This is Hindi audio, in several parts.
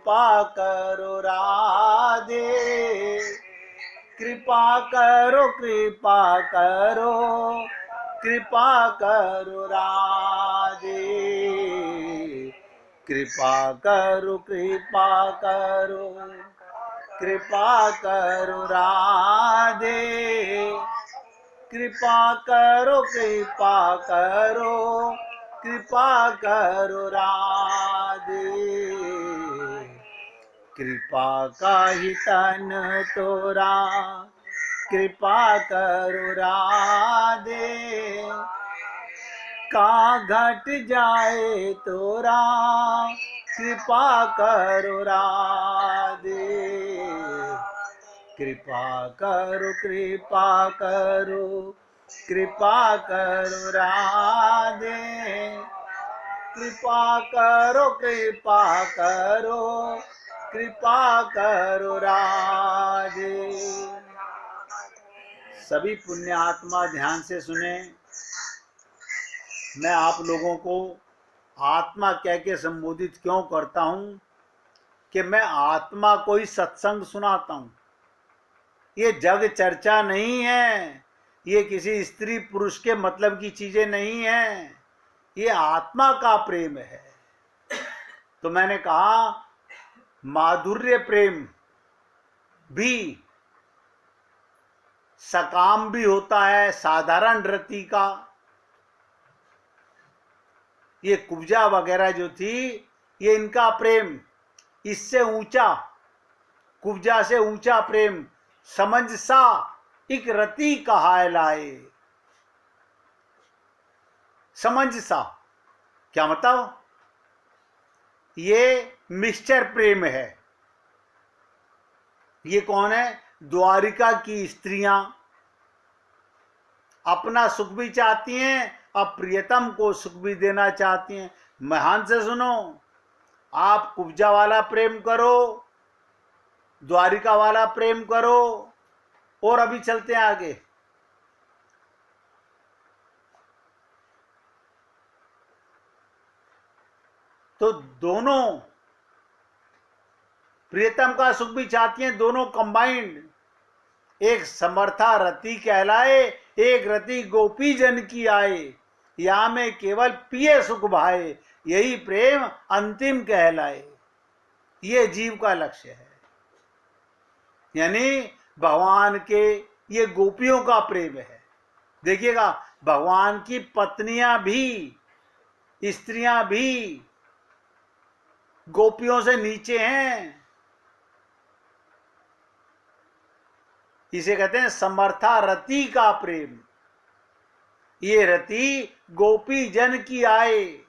कृपा करो राधे, कृपा करो कृपा करो, कृपा करो राधे, कृपा करो कृपा करो, कृपा करो राधे, कृपा करो कृपा करो, कृपा करो राधे, कृपा का ही तन तोरा, कृपा करो राधे, का घट जाए तोरा, कृपा करो राधे, कृपा करो कृपा करो, कृपा करो राधे, कृपा करो कृपा करो, कृपा करो राधे। सभी पुण्यात्मा ध्यान से सुने। मैं आप लोगों को आत्मा कह के संबोधित क्यों करता हूं कि मैं आत्मा को ही सत्संग सुनाता हूं। ये जग चर्चा नहीं है, ये किसी स्त्री पुरुष के मतलब की चीजें नहीं है, ये आत्मा का प्रेम है। तो मैंने कहा माधुर्य प्रेम भी सकाम भी होता है, साधारण रति का। ये कुब्जा वगैरह जो थी, ये इनका प्रेम इससे ऊंचा, कुब्जा से ऊंचा प्रेम समझ सा एक रति कहा लाए। समझ सा क्या मतलब? ये मिक्सचर प्रेम है। ये कौन है? द्वारिका की स्त्रियां अपना सुख भी चाहती हैं और प्रियतम को सुख भी देना चाहती हैं। ध्यान से सुनो, आप कुब्जा वाला प्रेम करो, द्वारिका वाला प्रेम करो, और अभी चलते हैं आगे। तो दोनों प्रियतम का सुख भी चाहती हैं, दोनों कंबाइंड। एक समर्था रति कहलाए, एक रति गोपी जन की आए, या में केवल पिए सुख भाए, यही प्रेम अंतिम कहलाए। ये जीव का लक्ष्य है। यानी भगवान के ये गोपियों का प्रेम है। देखिएगा, भगवान की पत्नियां भी, स्त्रियां भी गोपियों से नीचे हैं। इसे कहते हैं समर्था रति का प्रेम। ये रति गोपी जन की आए,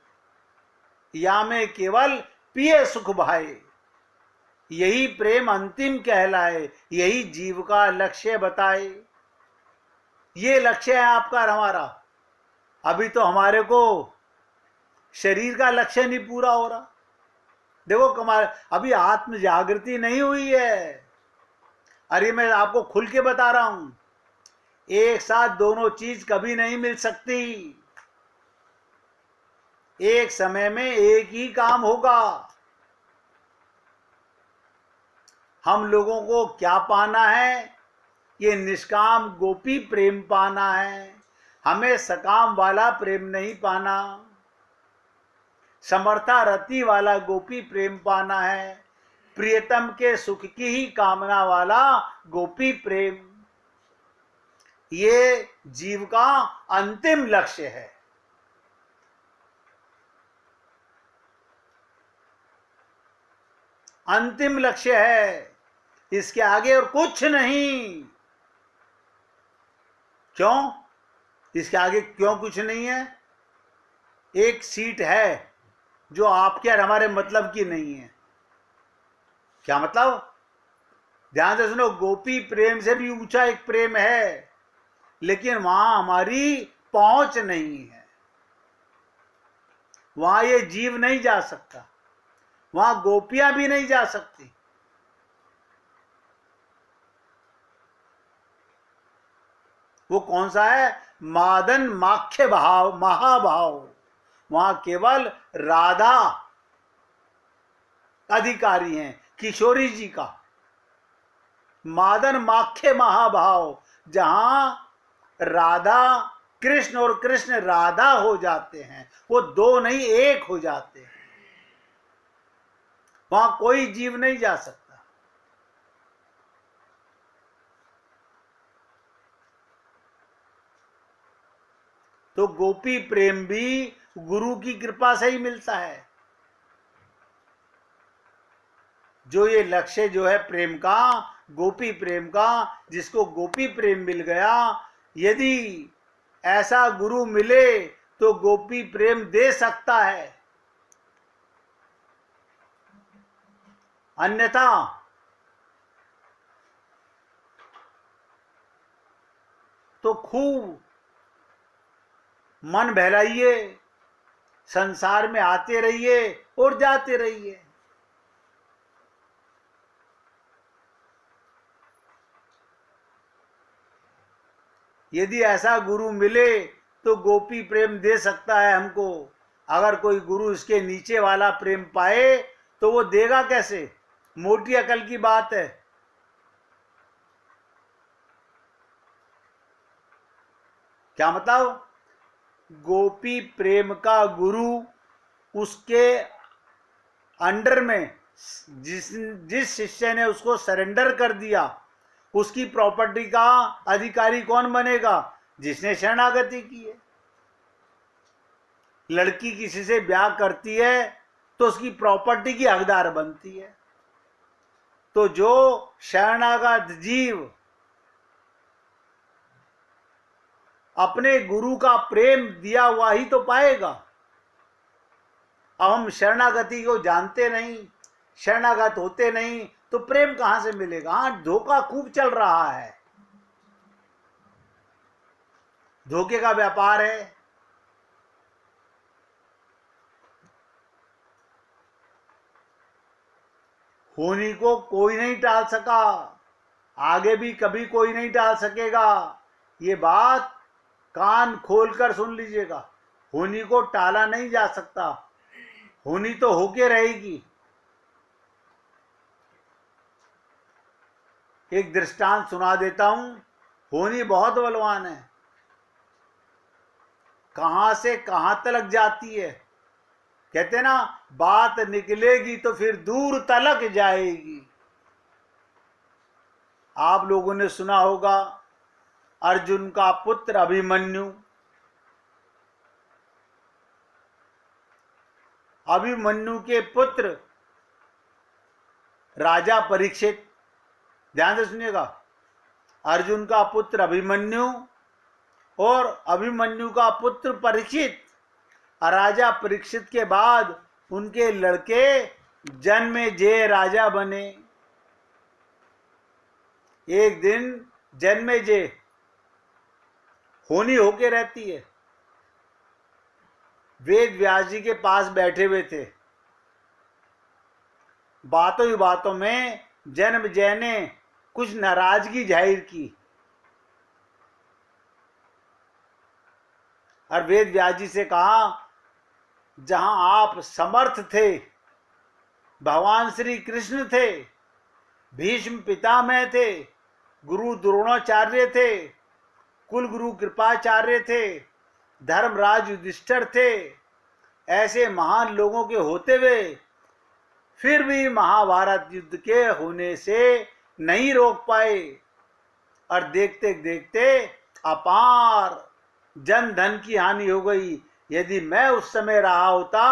या में केवल पिए सुख भाए, यही प्रेम अंतिम कहलाए, यही जीव का लक्ष्य बताए। ये लक्ष्य है आपका और हमारा। अभी तो हमारे को शरीर का लक्ष्य नहीं पूरा हो रहा। देखो कमाल, अभी आत्म जागृति नहीं हुई है। अरे मैं आपको खुल के बता रहा हूं, एक साथ दोनों चीज कभी नहीं मिल सकती। एक समय में एक ही काम होगा। हम लोगों को क्या पाना है? ये निष्काम गोपी प्रेम पाना है। हमें सकाम वाला प्रेम नहीं पाना, समर्था रति वाला गोपी प्रेम पाना है। प्रियतम के सुख की ही कामना वाला गोपी प्रेम, ये जीव का अंतिम लक्ष्य है। अंतिम लक्ष्य है, इसके आगे और कुछ नहीं। क्यों? इसके आगे क्यों कुछ नहीं है? एक सीट है जो आपके और हमारे मतलब की नहीं है। क्या मतलब? ध्यान से सुनो, गोपी प्रेम से भी ऊंचा एक प्रेम है, लेकिन वहां हमारी पहुंच नहीं है। वहां ये जीव नहीं जा सकता, वहां गोपियां भी नहीं जा सकती। वो कौन सा है? मादन माख्य भाव, महाभाव। वहां केवल राधा अधिकारी हैं, किशोरी जी का। मादन माखे महाभाव, जहां राधा कृष्ण और कृष्ण राधा हो जाते हैं, वो दो नहीं एक हो जाते हैं, वहां कोई जीव नहीं जा सकता। तो गोपी प्रेम भी गुरु की कृपा से ही मिलता है। जो ये लक्ष्य जो है प्रेम का, गोपी प्रेम का, जिसको गोपी प्रेम मिल गया, यदि ऐसा गुरु मिले तो गोपी प्रेम दे सकता है, अन्यथा तो खूब मन बहलाइए, संसार में आते रहिए और जाते रहिए। यदि ऐसा गुरु मिले तो गोपी प्रेम दे सकता है हमको। अगर कोई गुरु इसके नीचे वाला प्रेम पाए तो वो देगा कैसे? मोटी अकल की बात है। क्या मतलब? गोपी प्रेम का गुरु उसके अंडर में जिस शिष्य ने उसको सरेंडर कर दिया, उसकी प्रॉपर्टी का अधिकारी कौन बनेगा? जिसने शरणागति की है। लड़की किसी से ब्याह करती है तो उसकी प्रॉपर्टी की हकदार बनती है। तो जो शरणागत जीव अपने गुरु का प्रेम दिया हुआ ही तो पाएगा। अब हम शरणागति को जानते नहीं, शरणागत होते नहीं, तो प्रेम कहां से मिलेगा? हाँ, धोखा खूब चल रहा है, धोखे का व्यापार है। होनी को कोई नहीं टाल सका, आगे भी कभी कोई नहीं टाल सकेगा। ये बात कान खोलकर सुन लीजिएगा। होनी को टाला नहीं जा सकता, होनी तो होके रहेगी। एक दृष्टांत सुना देता हूं। होनी बहुत बलवान है, कहां से कहां तलक जाती है। कहते ना, बात निकलेगी तो फिर दूर तलक जाएगी। आप लोगों ने सुना होगा अर्जुन का पुत्र अभिमन्यु। अभिमन्यु के पुत्र राजा परीक्षित, ध्यान से सुनिएगा। अर्जुन का पुत्र अभिमन्यु और अभिमन्यु का पुत्र परीक्षित। राजा परीक्षित के बाद उनके लड़के जन्मेजय राजा बने। एक दिन जन्मेजय होनी होके रहती है, वेद व्यास जी के पास बैठे हुए थे। बातों ही बातों में जन्मेजय ने कुछ नाराजगी जाहिर की और वेद व्यास जी से कहा, जहां आप समर्थ थे, भगवान श्री कृष्ण थे, भीष्म पितामह थे, गुरु द्रोणाचार्य थे, कुल गुरु कृपाचार्य थे, धर्मराज युधिष्ठिर थे, ऐसे महान लोगों के होते हुए फिर भी महाभारत युद्ध के होने से नहीं रोक पाए और देखते देखते अपार जन धन की हानि हो गई। यदि मैं उस समय रहा होता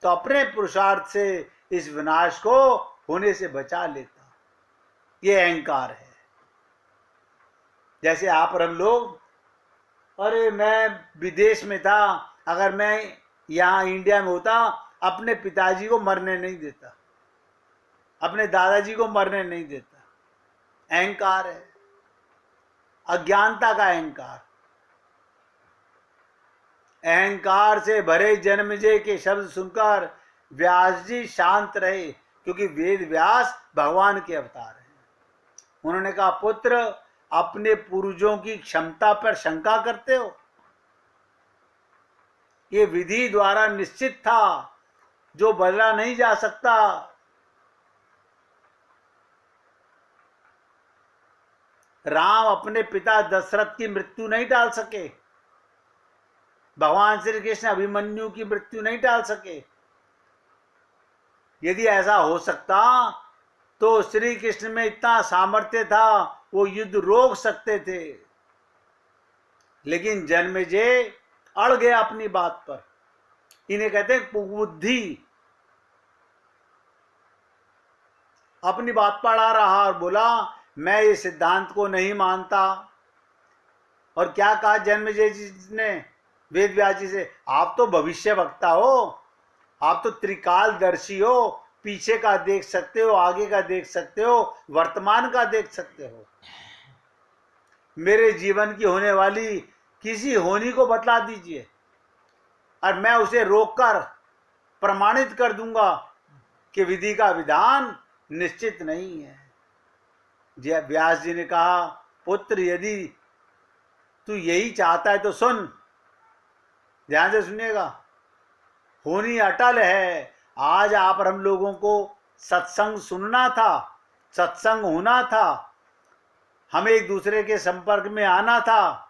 तो अपने पुरुषार्थ से इस विनाश को होने से बचा लेता। ये अहंकार है। जैसे आप और हम लोग, अरे मैं विदेश में था, अगर मैं यहाँ इंडिया में होता अपने पिताजी को मरने नहीं देता, अपने दादाजी को मरने नहीं देता। अहंकार है, अज्ञानता का अहंकार। अहंकार से भरे जन्मेजय के शब्द सुनकर व्यास जी शांत रहे, क्योंकि वेद व्यास भगवान के अवतार हैं। उन्होंने कहा, पुत्र अपने पूर्वजों की क्षमता पर शंका करते हो? ये विधि द्वारा निश्चित था, जो बदला नहीं जा सकता। राम अपने पिता दशरथ की मृत्यु नहीं टाल सके, भगवान श्री कृष्ण अभिमन्यु की मृत्यु नहीं टाल सके। यदि ऐसा हो सकता तो श्री कृष्ण में इतना सामर्थ्य था, वो युद्ध रोक सकते थे। लेकिन जन्मेजय अड़ गया अपनी बात पर। इन्हें कहते हैं कुबुद्धि। अपनी बात पर अड़ा रहा और बोला मैं इस सिद्धांत को नहीं मानता। और क्या कहा जन्मेजय जी ने वेद व्यास जी से, आप तो भविष्य वक्ता हो, आप तो त्रिकालदर्शी हो, पीछे का देख सकते हो, आगे का देख सकते हो, वर्तमान का देख सकते हो। मेरे जीवन की होने वाली किसी होनी को बतला दीजिए और मैं उसे रोककर प्रमाणित कर दूंगा कि विधि का विधान निश्चित नहीं है। व्यास जी ने कहा, पुत्र यदि तू यही चाहता है तो सुन, ध्यान से सुनिएगा। होनी अटल है। आज आप और हम लोगों को सत्संग सुनना था, सत्संग होना था, हमें एक दूसरे के संपर्क में आना था।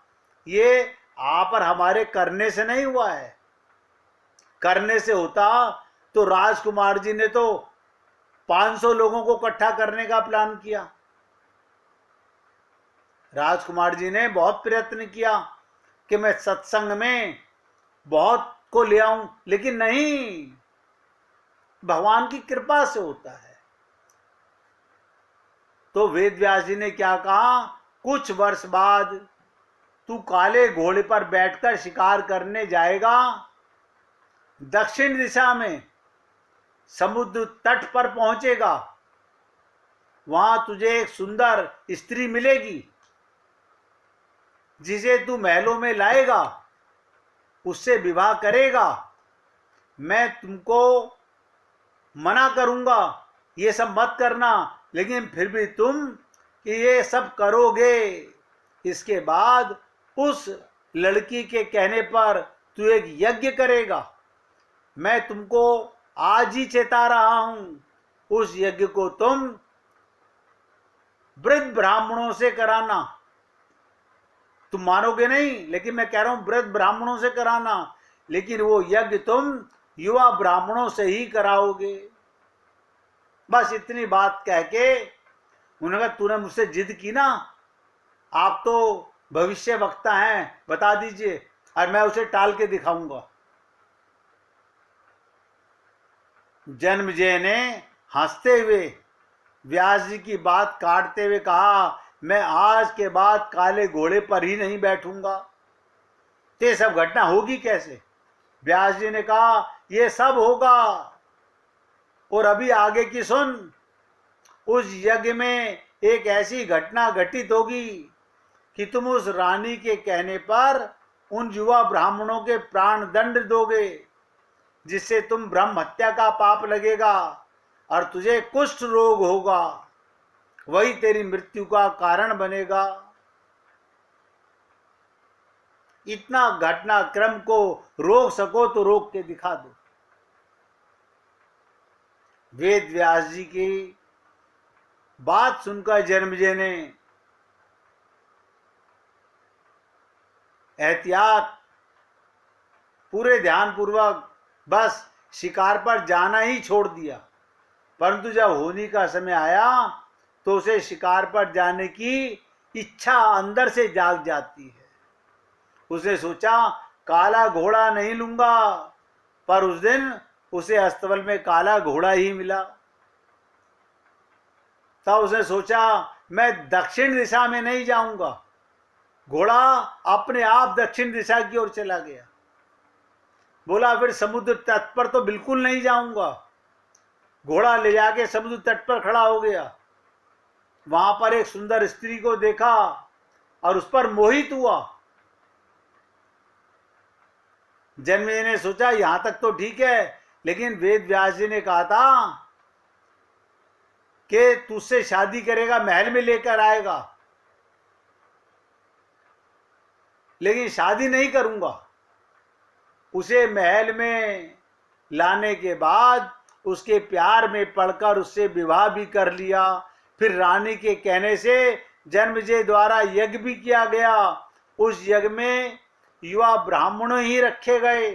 ये आप और हमारे करने से नहीं हुआ है। करने से होता तो राजकुमार जी ने तो 500 लोगों को इकट्ठा करने का प्लान किया। राजकुमार जी ने बहुत प्रयत्न किया कि मैं सत्संग में बहुत को ले आऊं, लेकिन नहीं, भगवान की कृपा से होता है। तो वेद व्यास जी ने क्या कहा, कुछ वर्ष बाद तू काले घोड़े पर बैठकर शिकार करने जाएगा, दक्षिण दिशा में समुद्र तट पर पहुंचेगा, वहां तुझे एक सुंदर स्त्री मिलेगी जिसे तू महलों में लाएगा, उससे विवाह करेगा। मैं तुमको मना करूंगा ये सब मत करना, लेकिन फिर भी तुम ये सब करोगे। इसके बाद उस लड़की के कहने पर तू एक यज्ञ करेगा। मैं तुमको आज ही चेता रहा हूं, उस यज्ञ को तुम वृद्ध ब्राह्मणों से कराना। तुम मानोगे नहीं, लेकिन मैं कह रहा हूं वृद्ध ब्राह्मणों से कराना, लेकिन वो यज्ञ तुम युवा ब्राह्मणों से ही कराओगे। बस इतनी बात कह के उन्होंने कहा, तूने मुझसे जिद की ना, आप तो भविष्य वक्ता हैं, बता दीजिए और मैं उसे टाल के दिखाऊंगा। जन्मेजय ने हंसते हुए व्यास जी की बात काटते हुए कहा, मैं आज के बाद काले घोड़े पर ही नहीं बैठूंगा। तो ये सब घटना होगी कैसे? व्यास जी ने कहा, ये सब होगा। और अभी आगे की सुन। उस यज्ञ में एक ऐसी घटना घटित होगी कि तुम उस रानी के कहने पर उन युवा ब्राह्मणों के प्राण दंड दोगे, जिससे तुम ब्रह्म हत्या का पाप लगेगा और तुझे कुष्ठ रोग होगा, वही तेरी मृत्यु का कारण बनेगा। इतना घटनाक्रम को रोक सको तो रोक के दिखा दो। वेद व्यास जी की बात सुनकर जन्मेजय ने एहतियात पूरे ध्यान पूर्वक बस शिकार पर जाना ही छोड़ दिया। परंतु जब होनी का समय आया तो उसे शिकार पर जाने की इच्छा अंदर से जाग जाती है। उसने सोचा काला घोड़ा नहीं लूंगा, पर उस दिन उसे अस्तबल में काला घोड़ा ही मिला। तब उसने सोचा मैं दक्षिण दिशा में नहीं जाऊंगा। घोड़ा अपने आप दक्षिण दिशा की ओर चला गया। बोला फिर समुद्र तट पर तो बिल्कुल नहीं जाऊंगा। घोड़ा ले जाके समुद्र तट पर खड़ा हो गया। वहां पर एक सुंदर स्त्री को देखा और उस पर मोहित हुआ। जन्मेजय ने सोचा यहां तक तो ठीक है, लेकिन वेद व्यास जी ने कहा था कि तुझसे शादी करेगा, महल में लेकर आएगा, लेकिन शादी नहीं करूंगा। उसे महल में लाने के बाद उसके प्यार में पड़कर उससे विवाह भी कर लिया। फिर रानी के कहने से जन्मेजय द्वारा यज्ञ भी किया गया। उस यज्ञ में युवा ब्राह्मण ही रखे गए।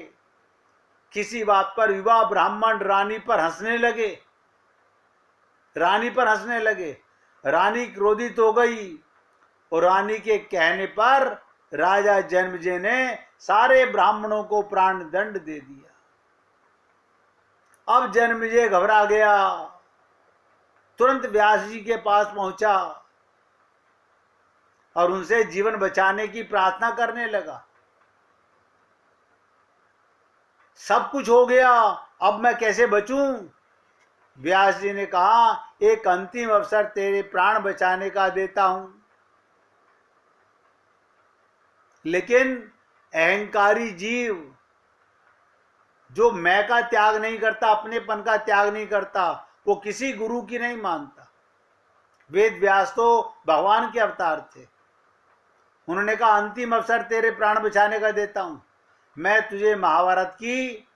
किसी बात पर युवा ब्राह्मण रानी पर हंसने लगे, रानी क्रोधित हो गई और रानी के कहने पर राजा जन्मेजय ने सारे ब्राह्मणों को प्राण दंड दे दिया। अब जन्मेजय घबरा गया, तुरंत व्यास जी के पास पहुंचा और उनसे जीवन बचाने की प्रार्थना करने लगा। सब कुछ हो गया, अब मैं कैसे बचूं? व्यास जी ने कहा, एक अंतिम अवसर तेरे प्राण बचाने का देता हूं, लेकिन अहंकारी जीव जो मैं का त्याग नहीं करता, अपनेपन का त्याग नहीं करता, वो किसी गुरु की नहीं मानता। वेद व्यास तो भगवान के अवतार थे। उन्होंने कहा, अंतिम अवसर तेरे प्राण बचाने का देता हूं, मैं तुझे महाभारत की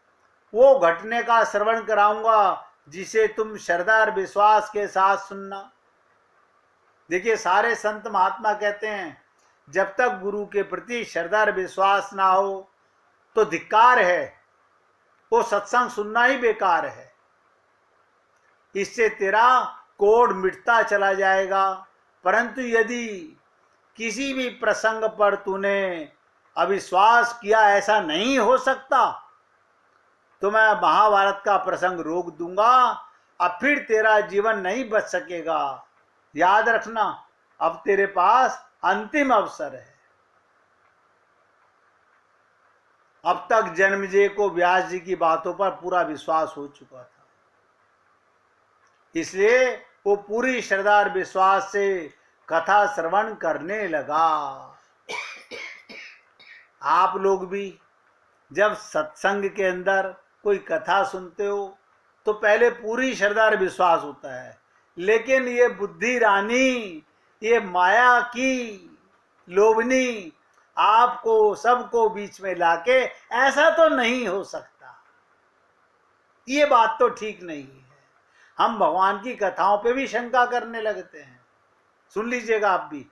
वो घटने का श्रवण कराऊंगा जिसे तुम श्रद्धा और विश्वास के साथ सुनना। देखिए, सारे संत महात्मा कहते हैं जब तक गुरु के प्रति श्रद्धा और विश्वास ना हो तो धिक्कार है, वो सत्संग सुनना ही बेकार है। इससे तेरा कोड मिटता चला जाएगा। परंतु यदि किसी भी प्रसंग पर तूने अविश्वास किया, ऐसा नहीं हो सकता, तो मैं महाभारत का प्रसंग रोक दूंगा, अब फिर तेरा जीवन नहीं बच सकेगा। याद रखना, अब तेरे पास अंतिम अवसर है। अब तक जन्मेजय को व्यास जी की बातों पर पूरा विश्वास हो चुका था, इसलिए वो पूरी श्रद्धा और विश्वास से कथा श्रवण करने लगा। आप लोग भी जब सत्संग के अंदर कोई कथा सुनते हो तो पहले पूरी श्रद्धा और विश्वास होता है, लेकिन ये बुद्धि रानी, ये माया की लोभनी आपको सबको बीच में लाके ऐसा तो नहीं हो सकता, ये बात तो ठीक नहीं है। हम भगवान की कथाओं पे भी शंका करने लगते हैं। सुन लीजिएगा आप भी।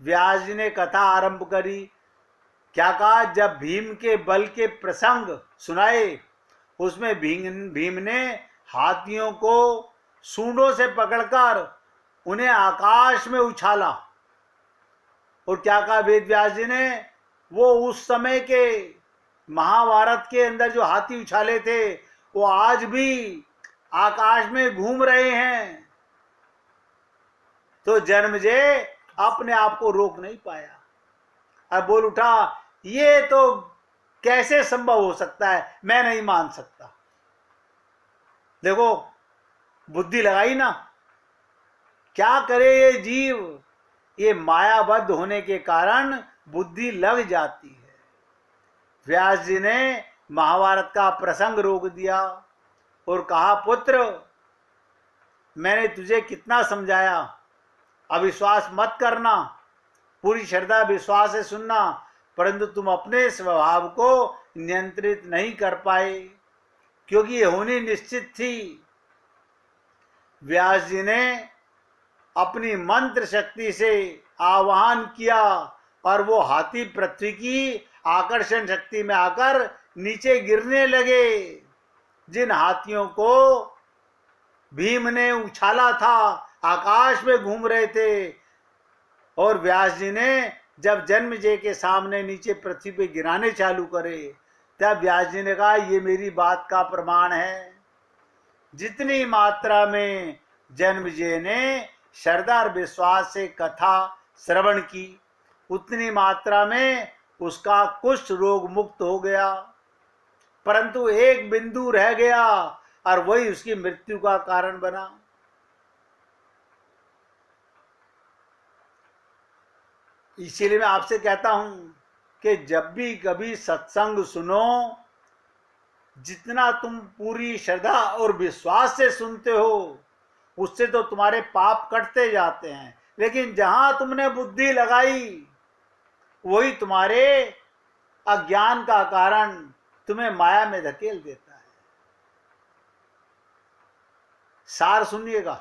व्यास जी ने कथा आरंभ करी, क्या कहा? जब भीम के बल के प्रसंग सुनाए, उसमें भीम ने हाथियों को सूंडों से पकड़कर उन्हें आकाश में उछाला। और क्या कहा वेद व्यास जी ने? वो उस समय के महाभारत के अंदर जो हाथी उछाले थे वो आज भी आकाश में घूम रहे हैं। तो जन्मेजय अपने आप को रोक नहीं पाया और बोल उठा, ये तो कैसे संभव हो सकता है, मैं नहीं मान सकता। देखो, बुद्धि लगाई ना, क्या करे ये जीव, ये मायाबद्ध होने के कारण बुद्धि लग जाती है। व्यास जी ने महाभारत का प्रसंग रोक दिया और कहा, पुत्र, मैंने तुझे कितना समझाया, अविश्वास मत करना, पूरी श्रद्धा विश्वास से सुनना, परंतु तुम अपने स्वभाव को नियंत्रित नहीं कर पाए, क्योंकि ये होनी निश्चित थी। व्यास जी ने अपनी मंत्र शक्ति से आह्वान किया और वो हाथी पृथ्वी की आकर्षण शक्ति में आकर नीचे गिरने लगे। जिन हाथियों को भीम ने उछाला था आकाश में घूम रहे थे, और व्यास जी ने जब जन्मेजय के सामने नीचे पृथ्वी पे गिराने चालू करे, तब व्यास जी ने कहा, ये मेरी बात का प्रमाण है। जितनी मात्रा में जन्मेजय ने श्रद्धा और विश्वास से कथा श्रवण की, उतनी मात्रा में उसका कुष्ठ रोग मुक्त हो गया। परंतु एक बिंदु रह गया और वही उसकी मृत्यु का कारण बना। इसीलिए मैं आपसे कहता हूं कि जब भी कभी सत्संग सुनो, जितना तुम पूरी श्रद्धा और विश्वास से सुनते हो, उससे तो तुम्हारे पाप कटते जाते हैं, लेकिन जहां तुमने बुद्धि लगाई वही तुम्हारे अज्ञान का कारण तुम्हें माया में धकेल देता है। सार सुनिएगा।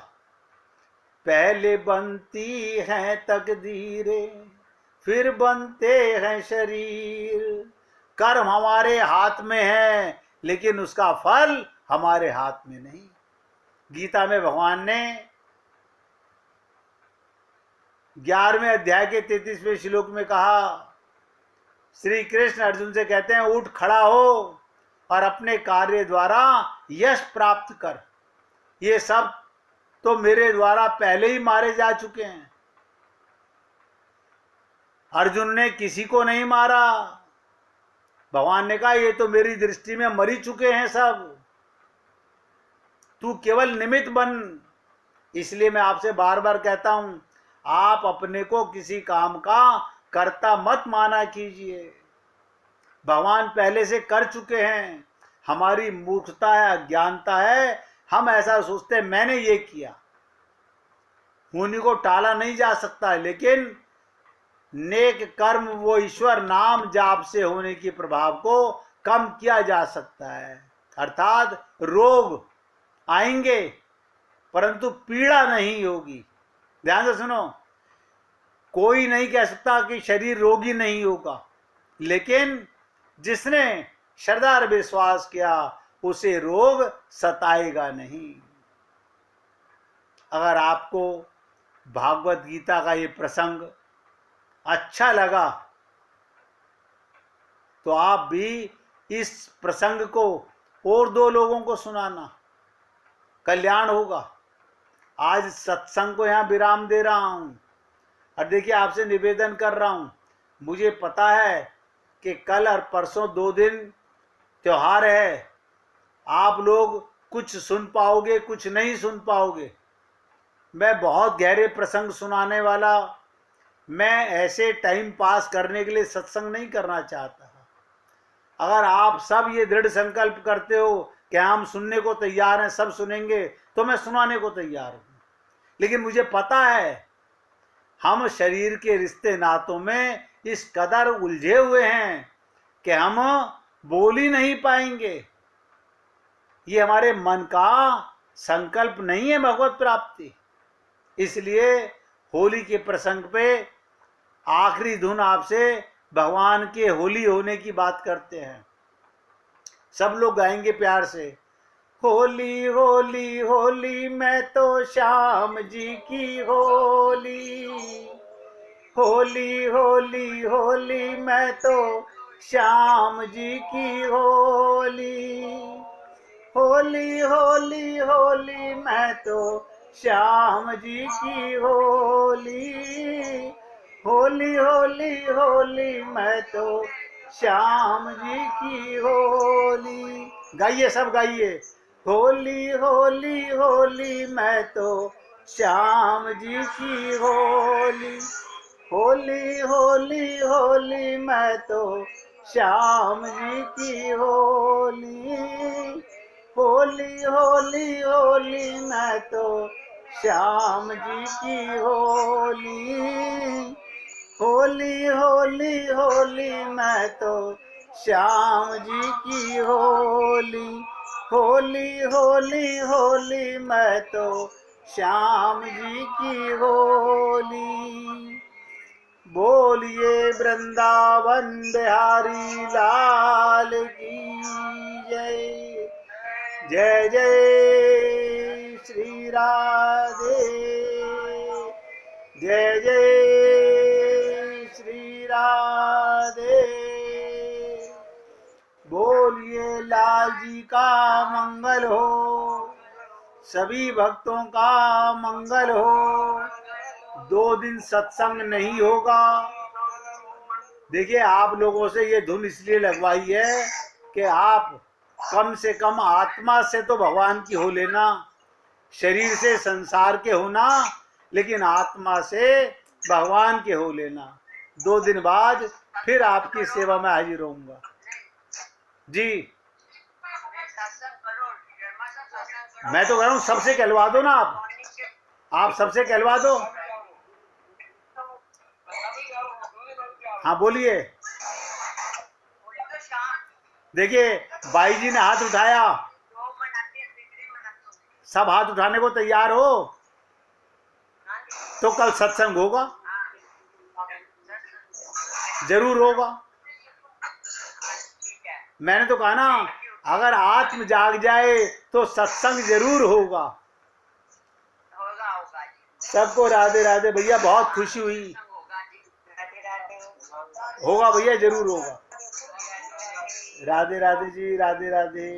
पहले बनती हैं तकदीरें, फिर बनते हैं शरीर। कर्म हमारे हाथ में है, लेकिन उसका फल हमारे हाथ में नहीं। गीता में भगवान ने 11वें अध्याय के 33वें श्लोक में कहा, श्री कृष्ण अर्जुन से कहते हैं, उठ खड़ा हो और अपने कार्य द्वारा यश प्राप्त कर। ये सब तो मेरे द्वारा पहले ही मारे जा चुके हैं। अर्जुन ने किसी को नहीं मारा। भगवान ने कहा, ये तो मेरी दृष्टि में मर ही चुके हैं सब, तू केवल निमित्त बन। इसलिए मैं आपसे बार बार कहता हूं, आप अपने को किसी काम का कर्ता मत माना कीजिए। भगवान पहले से कर चुके हैं। हमारी मूर्खता है, अज्ञानता है, हम ऐसा सोचते हैं मैंने ये किया। होने को टाला नहीं जा सकता है, लेकिन नेक कर्म वो ईश्वर नाम जाप से होने की प्रभाव को कम किया जा सकता है। अर्थात रोग आएंगे परंतु पीड़ा नहीं होगी। ध्यान से सुनो, कोई नहीं कह सकता कि शरीर रोगी नहीं होगा, लेकिन जिसने श्रद्धा और विश्वास किया उसे रोग सताएगा नहीं। अगर आपको भागवत गीता का ये प्रसंग अच्छा लगा तो आप भी इस प्रसंग को और 2 लोगों को सुनाना, कल्याण होगा। आज सत्संग को यहाँ विराम दे रहा हूं और देखिए आपसे निवेदन कर रहा हूं, मुझे पता है कि कल और परसों 2 दिन त्योहार है। आप लोग कुछ सुन पाओगे, कुछ नहीं सुन पाओगे। मैं बहुत गहरे प्रसंग सुनाने वाला, मैं ऐसे टाइम पास करने के लिए सत्संग नहीं करना चाहता। अगर आप सब ये दृढ़ संकल्प करते हो कि हम सुनने को तैयार हैं, सब सुनेंगे, तो मैं सुनाने को तैयार हूं। लेकिन मुझे पता है हम शरीर के रिश्ते नातों में इस कदर उलझे हुए हैं कि हम बोल ही नहीं पाएंगे। ये हमारे मन का संकल्प नहीं है भगवत प्राप्ति। इसलिए होली के प्रसंग पे आखिरी धुन आपसे भगवान के होली होने की बात करते हैं। सब लोग गाएंगे प्यार से, होली होली होली मैं तो श्याम जी की होली, होली होली होली मैं तो श्याम जी की होली, होली होली होली मैं तो श्याम जी की होली, होली होली होली मैं तो श्याम जी की होली। गाइए, सब गाइए, होली होली होली मैं तो श्याम जी की होली, होली होली होली मैं तो श्याम जी की होली, होली होली होली मैं तो श्याम जी की होली, होली होली होली मैं तो श्याम जी की होली, होली होली होली मैं तो श्याम जी की होली। बोलिए वृंदावन बिहारी लाल की जय। जय जय श्री राधे, जय जय श्री राधे। बोलिए लाल जी का मंगल हो, सभी भक्तों का मंगल हो। 2 दिन सत्संग नहीं होगा। देखिए, आप लोगों से ये धुन इसलिए लगवाई है कि आप कम से कम आत्मा से तो भगवान की हो लेना, शरीर से संसार के होना, लेकिन आत्मा से भगवान के हो लेना। 2 दिन बाद फिर आपकी सेवा में हाजिर होऊंगा जी। मैं तो कह रहा हूँ सबसे कहलवा दो ना, आप सबसे कहलवा दो। हाँ बोलिए। देखिए, बाई जी ने हाथ उठाया, सब हाथ उठाने को तैयार हो तो कल सत्संग होगा, जरूर होगा। मैंने तो कहा ना, अगर आत्म जाग जाए तो सत्संग जरूर होगा। सबको राधे राधे भैया, बहुत खुशी हुई। होगा भैया, जरूर होगा। राधे राधे जी, राधे राधे।